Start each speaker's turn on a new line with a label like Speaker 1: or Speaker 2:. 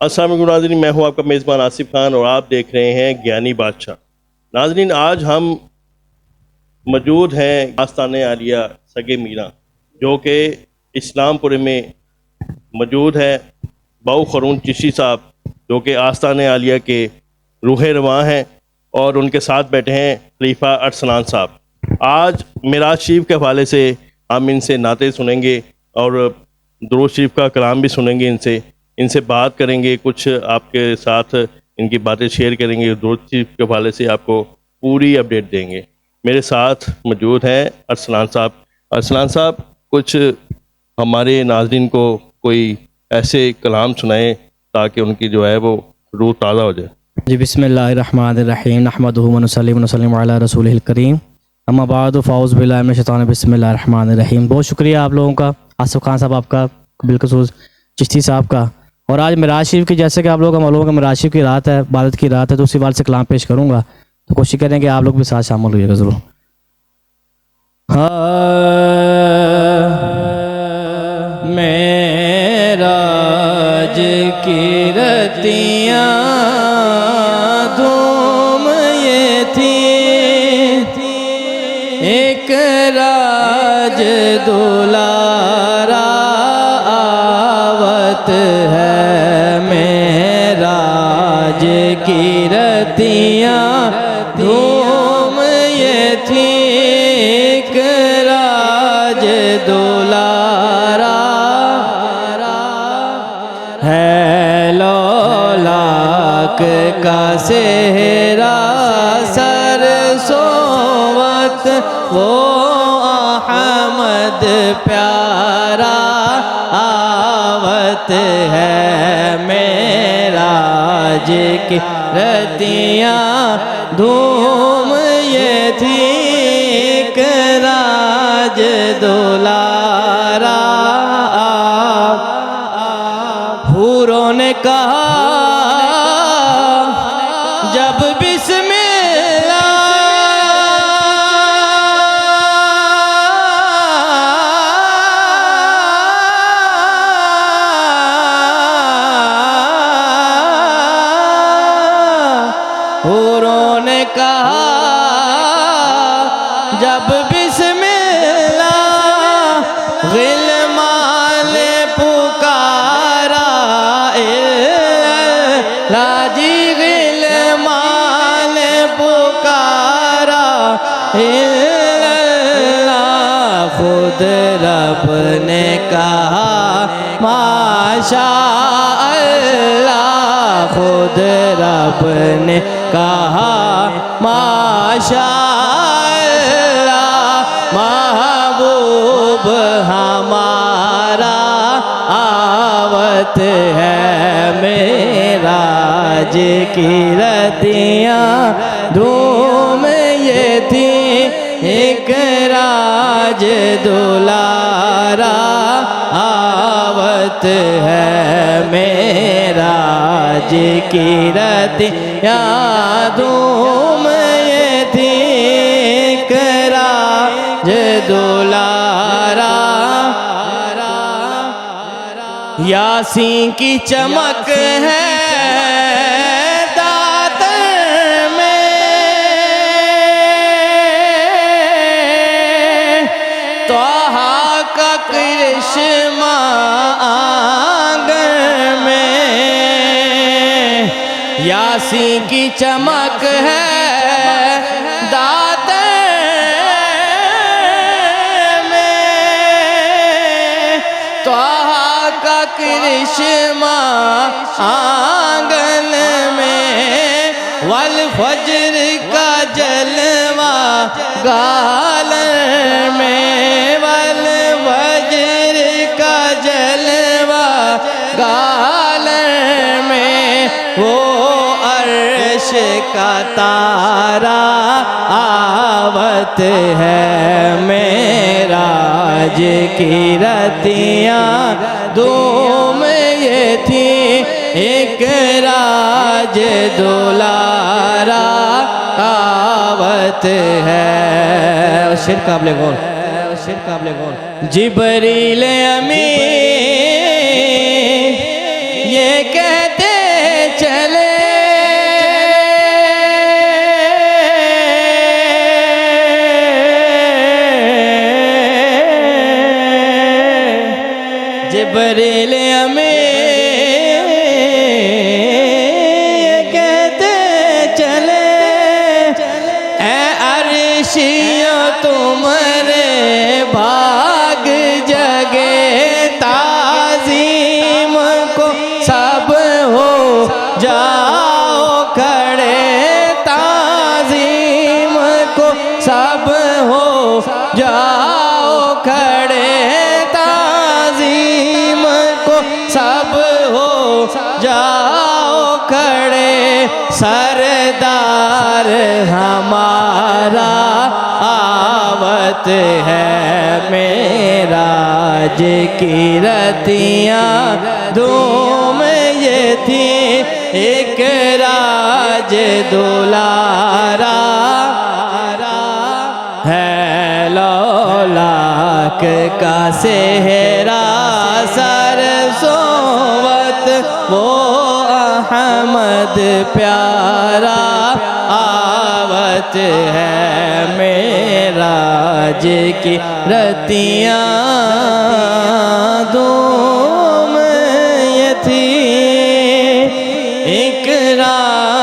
Speaker 1: السلام علیکم ناظرین، میں ہوں آپ کا میزبان آصف خان اور آپ دیکھ رہے ہیں گیانی بادشاہ۔ ناظرین، آج ہم موجود ہیں آستانِ عالیہ سگے میران، جو کہ اسلام پورے میں موجود ہے۔ باؤ خرون چشتی صاحب جو کہ آستانِ عالیہ کے روح رواں ہیں، اور ان کے ساتھ بیٹھے ہیں خلیفہ ارسلان صاحب۔ آج معراج شریف کے حوالے سے ہم ان سے نعتیں سنیں گے اور درود شریف کا کلام بھی سنیں گے، ان سے بات کریں گے، کچھ آپ کے ساتھ ان کی باتیں شیئر کریں گے، درود شریف کے حوالے سے آپ کو پوری اپڈیٹ دیں گے۔ میرے ساتھ موجود ہیں ارسلان صاحب۔ ارسلان صاحب، کچھ ہمارے ناظرین کو کوئی ایسے کلام سنائیں تاکہ ان کی جو ہے وہ روح تازہ ہو جائے۔
Speaker 2: جی، بسم اللہ الرحمن الرحیم، نحمدہ و نصلی و نسلم علی رسولہ الکریم، اما بعد، فاعوذ باللہ من الشیطان الرجیم، بسم اللہ الرحمن الرحیم۔ بہت شکریہ آپ لوگوں کا، آصف خان صاحب آپ کا، بالخصوص چشتی صاحب کا۔ اور آج معراج شریف کی، جیسے کہ آپ لوگوں کا معلوم ہے کہ معراج شریف کی رات ہے، عبادت کی رات ہے، تو اسی حوالے سے کلام پیش کروں گا، تو کوشش کریں کہ آپ لوگ بھی ساتھ شامل ہوئیے گا ضرور۔ معراج کی رتیاں دھوم یہ تھی، ایک راج دولارا آوت ہے، معراج کی رتیاں دھوم یہ تھی، ایک راج دولارا ہے، لولاک کا سہرا سر سوت، وہ احمد پیارا آوت ہے، معراج کی رتیاں دھوم یہ تھی، ایک راج دولارا۔ حوروں نے کہا جب بسم حوروں نے کہا جب بسم اللہ، غلمان نے پکارا لاجی، غلمان نے پکارا اللہ، خود رب نے کہا ماشاء اللہ، خود رب نے کہا ماشاء اللہ، محبوب ہمارا آوت ہے، معراج کی رتیاں دھوم یہ تھی، ایک راج دولارا آوت ہے، معراج کی رتیاں دھوم یہ تھی، ایک راج دولارا۔ یاسین کی چمک ہے داتر میں، طٰہٰ کا کرشمہ آنگن میں، یاسین کی چمک ہے داتر میں، طٰہٰ کا کرشمہ آنگن میں، والفجر کا جلوہ گالر میں، والفجر کا جلوہ گالر میں، وہ عرش کا تارا آوت ہے، معراج کی رتیاں دھوم یہ تھی، ایک راج دولارا آوت ہے۔ شعر قابل غور، جبریل امین یہ کہتے جاؤ کھڑے تعظیم کو سب ہو جاؤ کھڑے تعظیم کو سب ہو جاؤ کھڑے سردار ہمارا آوت ہے معراج کی رتیاں دھوم یہ تھی ایک راج دلارا ہے لولاک کا صحرا سر سوت وہ احمد پیارا آوت ہے معراج کی رتیاں دھوم یہ تھی ایک راج